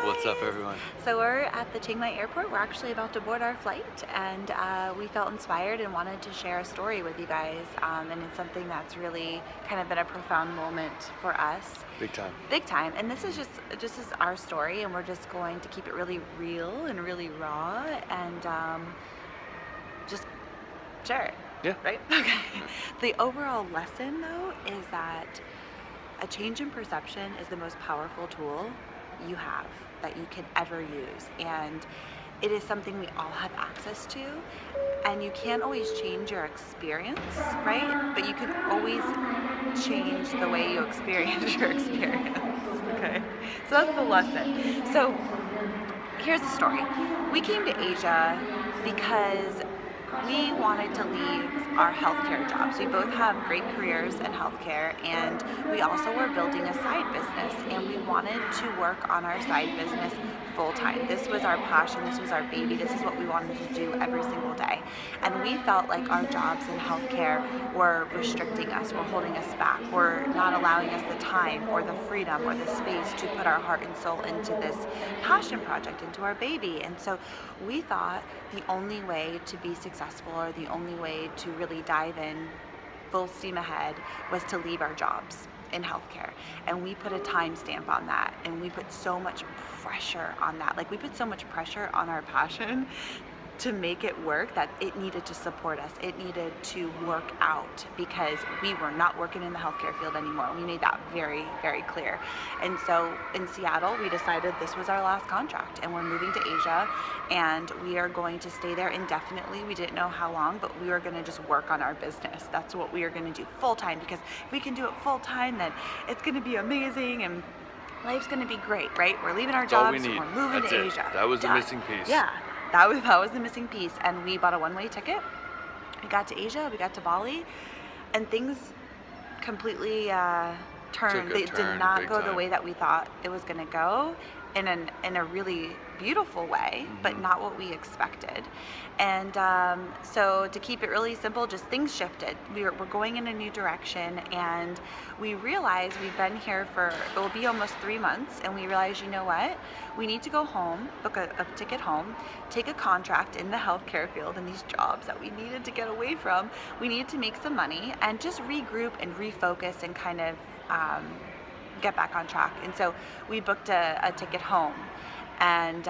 What's up, everyone? So we're at the Chiang Mai airport. We're actually about to board our flight, and we felt inspired and wanted to share a story with you guys. And it's something that's really kind of been a profound moment for us. Big time. Big time. And this is just is our story, and we're just going to keep it really real and really raw, and just share it. Yeah. Right? Okay. The overall lesson, though, is that a change in perception is the most powerful tool you have that you can ever use, and it is something we all have access to, and you can't always change your experience, right? But you can always change the way you experience your experience. Okay, so that's the lesson. So here's the story. We came to Asia because we wanted to leave our healthcare jobs. We both have great careers in healthcare, and we also were building a side business, and we wanted to work on our side business full time. This was our passion, this was our baby, this is what we wanted to do every single day. And we felt like our jobs in healthcare were restricting us, were holding us back, were not allowing us the time or the freedom or the space to put our heart and soul into this passion project, into our baby. And so we thought the only way to be successful, or the only way to really dive in full steam ahead, was to leave our jobs in healthcare. And we put a timestamp on that, and we put so much pressure on that. Like, we put so much pressure on our passion to make it work that it needed to support us. It needed to work out because we were not working in the healthcare field anymore. We made that very, very clear. And so in Seattle, we decided this was our last contract, and we're moving to Asia, and we are going to stay there indefinitely. We didn't know how long, but we were going to just work on our business. That's what we are going to do full time, because if we can do it full time, then it's going to be amazing, and life's going to be great, right? We're leaving our That's all we jobs, need. we're moving That's to it. Asia. That was the Done. missing piece. Yeah. That was the missing piece, and we bought a one-way ticket. We got to Asia, we got to Bali, and things completely turned. They did not go the way that we thought it was going to go, in a really beautiful way, but not what we expected. And so to keep it really simple, just things shifted. We're going in a new direction, and we realized we've been here for, it will be almost 3 months, and we realized, you know what? We need to go home, book a ticket home, take a contract in the healthcare field in these jobs that we needed to get away from. We needed to make some money and just regroup and refocus and kind of get back on track. And so we booked a ticket home, and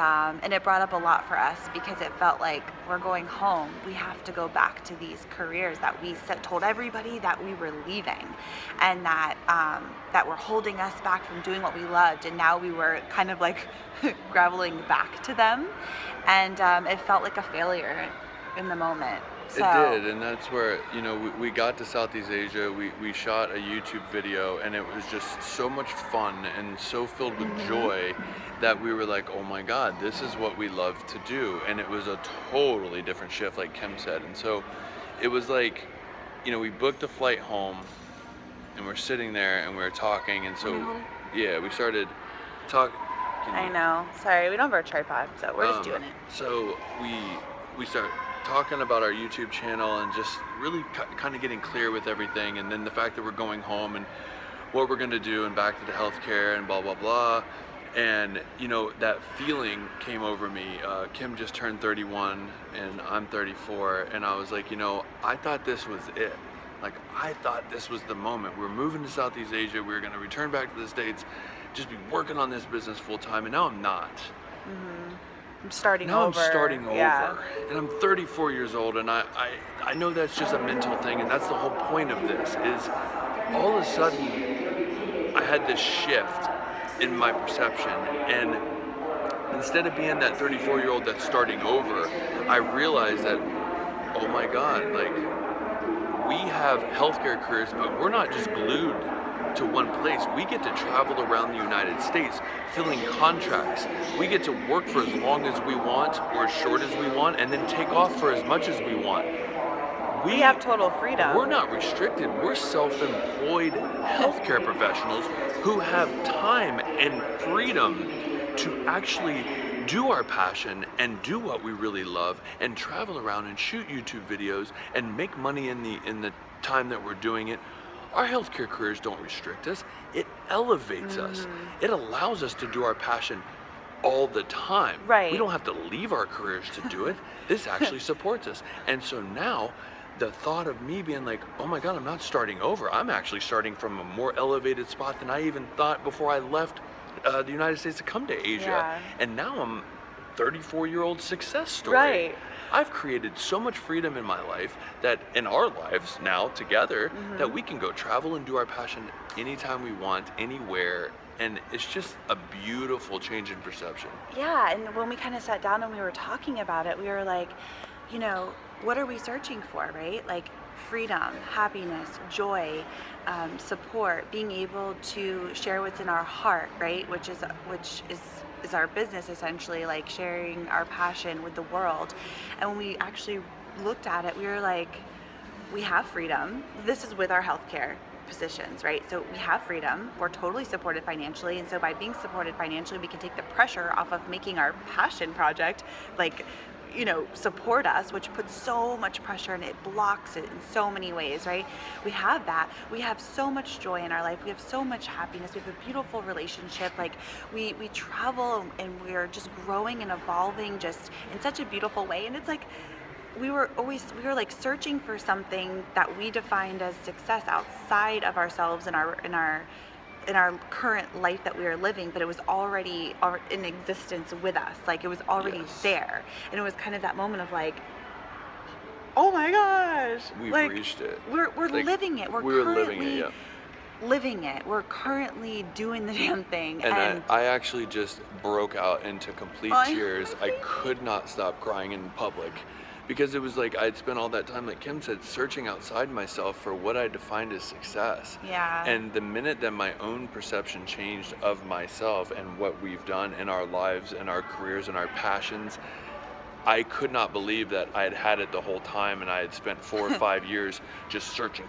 it brought up a lot for us, because it felt like we're going home. We have to go back to these careers that we told everybody that we were leaving, and that were holding us back from doing what we loved. And now we were kind of like graveling back to them, and it felt like a failure in the moment. So, It did, and that's where, we got to Southeast Asia, we shot a YouTube video, and it was just so much fun and so filled with joy that we were like, oh my God, this is what we love to do. And it was a totally different shift, like Kim said. And so it was like, we booked a flight home, and we're sitting there and we were talking, and so, yeah, we started talking. I know, sorry, we don't have our tripod, so we're just doing it. So we started talking about our YouTube channel, and just really kind of getting clear with everything, and then the fact that we're going home and what we're going to do, and back to the healthcare and blah blah blah. And that feeling came over me. Kim just turned 31 and I'm 34, and I was like, I thought this was it. Like, I thought this was the moment. We're moving to Southeast Asia, we were going to return back to the States, just be working on this business full time, and now I'm not. I'm starting now over. I'm starting Yeah. over, and I'm 34 years old, and I know that's just a mental thing, and that's the whole point of this, is all of a sudden I had this shift in my perception, and instead of being that 34-year-old that's starting over, I realized that, oh my God, like, we have healthcare careers, but we're not just glued to one place. We get to travel around the United States filling contracts. We get to work for as long as we want, or as short as we want, and then take off for as much as we want. We have total freedom. We're not restricted. We're self-employed healthcare professionals who have time and freedom to actually do our passion and do what we really love, and travel around and shoot YouTube videos and make money in the time that we're doing it. Our healthcare careers don't restrict us. It elevates us. It allows us to do our passion all the time. Right. We don't have to leave our careers to do it. This actually supports us. And so now the thought of me being like, oh my God, I'm not starting over. I'm actually starting from a more elevated spot than I even thought before I left the United States to come to Asia. Yeah. And now I'm 34-year-old success story. Right. I've created so much freedom in my life that in our lives now together that we can go travel and do our passion anytime we want, anywhere. And it's just a beautiful change in perception. Yeah, and when we kind of sat down and we were talking about it, we were like, you know, what are we searching for, right? Like freedom, happiness, joy, support, being able to share what's in our heart, right? Which is our business, essentially, like sharing our passion with the world. And when we actually looked at it, we were like, we have freedom. This is with our healthcare positions, right? So we have freedom. We're totally supported financially. And so by being supported financially, we can take the pressure off of making our passion project, like, you know, support us, which puts so much pressure and it blocks it in so many ways, right? We have that. We have so much joy in our life. We have so much happiness. We have a beautiful relationship. Like we travel and we're just growing and evolving just in such a beautiful way. And it's like, we were like searching for something that we defined as success outside of ourselves and our current life that we were living, but it was already in existence with us. Like it was already there. And it was kind of that moment of like, oh my gosh, We've like, reached it. We're Like, living it. we're living it, yeah. Living it. We're currently doing the damn thing. And I actually just broke out into complete tears. I could not stop crying in public because it was like I'd spent all that time, like Kim said, searching outside myself for what I defined as success. Yeah. And the minute that my own perception changed of myself and what we've done in our lives and our careers and our passions, I could not believe that I had had it the whole time and I had spent 4 or 5 years just searching,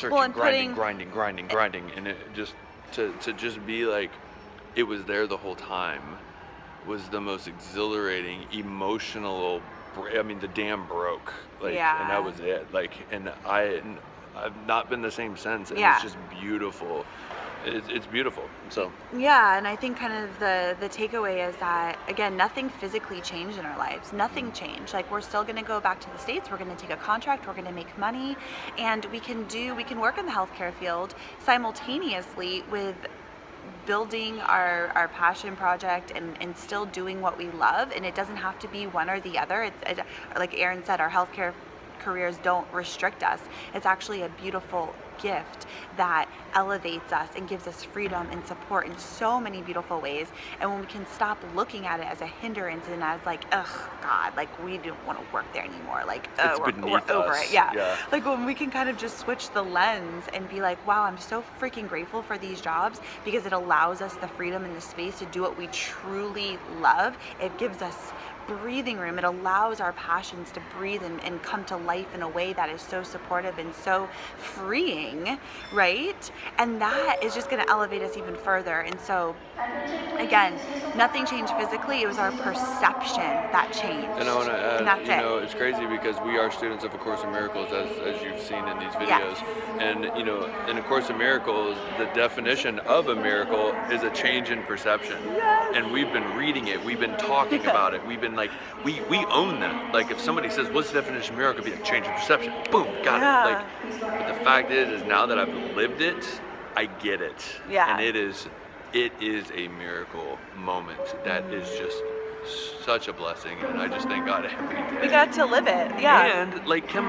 Well, and grinding. And it just, to just be like, it was there the whole time was the most exhilarating, emotional, I mean, the dam broke, like, and that was it. Like, and I've not been the same since. And it's just beautiful. It's beautiful. So yeah, and I think kind of the takeaway is that, again, nothing physically changed in our lives. Nothing changed. Like we're still going to go back to the States. We're going to take a contract. We're going to make money, and we can work in the healthcare field simultaneously with building our passion project and still doing what we love. And it doesn't have to be one or the other. It's like Erran said, our healthcare careers don't restrict us. It's actually a beautiful gift that elevates us and gives us freedom and support in so many beautiful ways. And when we can stop looking at it as a hindrance and as like, ugh, God, like we don't want to work there anymore. Like we're over it. Yeah. Like when we can kind of just switch the lens and be like, wow, I'm so freaking grateful for these jobs because it allows us the freedom and the space to do what we truly love. It gives us breathing room. It allows our passions to breathe and come to life in a way that is so supportive and so freeing, right? And that is just going to elevate us even further. And so, again, nothing changed physically. It was our perception that changed. And I want to add, and that's it's crazy because we are students of A Course in Miracles, as you've seen in these videos. Yes. And, in A Course in Miracles, the definition of a miracle is a change in perception. Yes. And we've been reading it. We've been talking about it. We've been like, we own that. Like if somebody says, what's the definition of miracle? It'd be a change in perception. Boom, got it. Like, but the fact is now that I've lived it, I get it. Yeah. And it is a miracle moment that is just such a blessing, and I just thank God every day. We got to live it, yeah. And like Kim,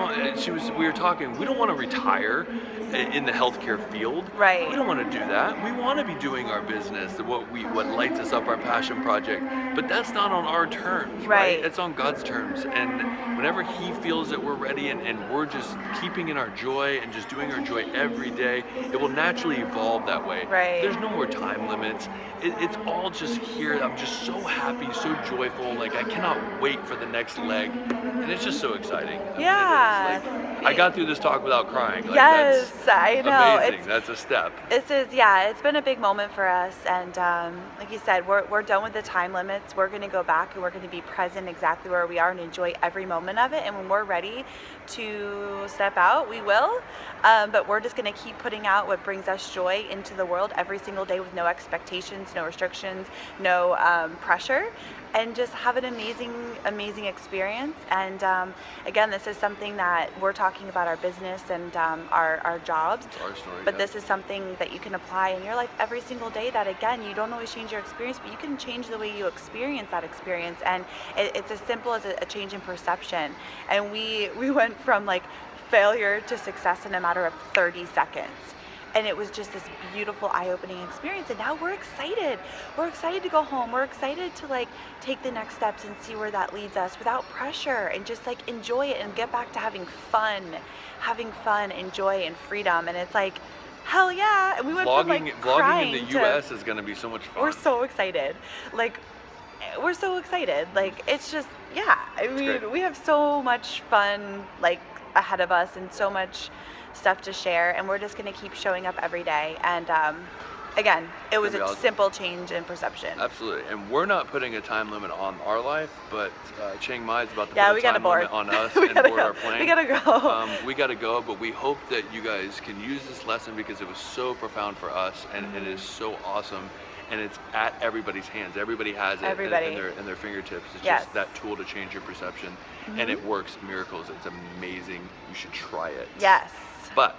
we were talking. We don't want to retire in the healthcare field. Right. We don't want to do that. We want to be doing our business, what lights us up, our passion project. But that's not on our terms, right? It's on God's terms. And whenever He feels that we're ready, and we're just keeping in our joy and just doing our joy every day, it will naturally evolve that way. Right. There's no more time limits. It's all just here. I'm just so happy, so joyful. Like, I cannot wait for the next leg, and it's just so exciting. I mean, Yeah. it is. Like, I got through this talk without crying. Like, Yes, I that's know. amazing. That's a step. It's been a big moment for us, and like you said, we're done with the time limits. We're going to go back and we're going to be present exactly where we are and enjoy every moment of it. And when we're ready to step out, we will. But we're just going to keep putting out what brings us joy into the world every single day with no expectations, no restrictions, no pressure, and just have an amazing experience. And again, this is something that we're talking about our business and our jobs. It's our story. But yeah. this is something that you can apply in your life every single day, that again, you don't always change your experience, but you can change the way you experience that experience. And it's as simple as a change in perception. And we went from like failure to success in a matter of 30 seconds. And it was just this beautiful, eye-opening experience. And now we're excited. We're excited to go home. We're excited to like take the next steps and see where that leads us without pressure, and just like enjoy it and get back to having fun and joy and freedom. And it's like, hell yeah. And we went from like Vlogging crying in the to, U.S. is going to be so much fun. we're so excited. Like, we're so excited. Like, it's just, yeah. I mean, great. we have so much fun like ahead of us and so much stuff to share, and we're just going to keep showing up every day. And again, it was a awesome. simple change in perception. Absolutely, and we're not putting a time limit on our life, but Chiang Mai is about to Yeah, put we a gotta time board. limit on us We and gotta board go. our plane. We gotta go. We gotta go, but we hope that you guys can use this lesson because it was so profound for us, and it is so awesome, and it's at everybody's hands. Everybody has it Everybody. in their fingertips. It's Yes. just that tool to change your perception, and it works miracles. It's amazing. You should try it. Yes. But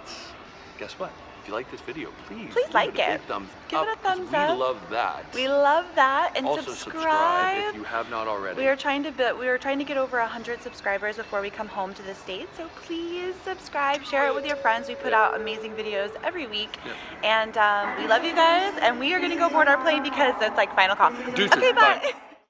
guess what? If you like this video, please like give it a it. big thumbs Give up, it a 'cause thumbs we up. love that. We love that. And Also subscribe if you have not already. We are trying to get over 100 subscribers before we come home to the States. So please subscribe, share it with your friends. We put out amazing videos every week. Yep. And we love you guys. And we are going to go board our plane because it's like final call. Deuces, Okay, bye. bye.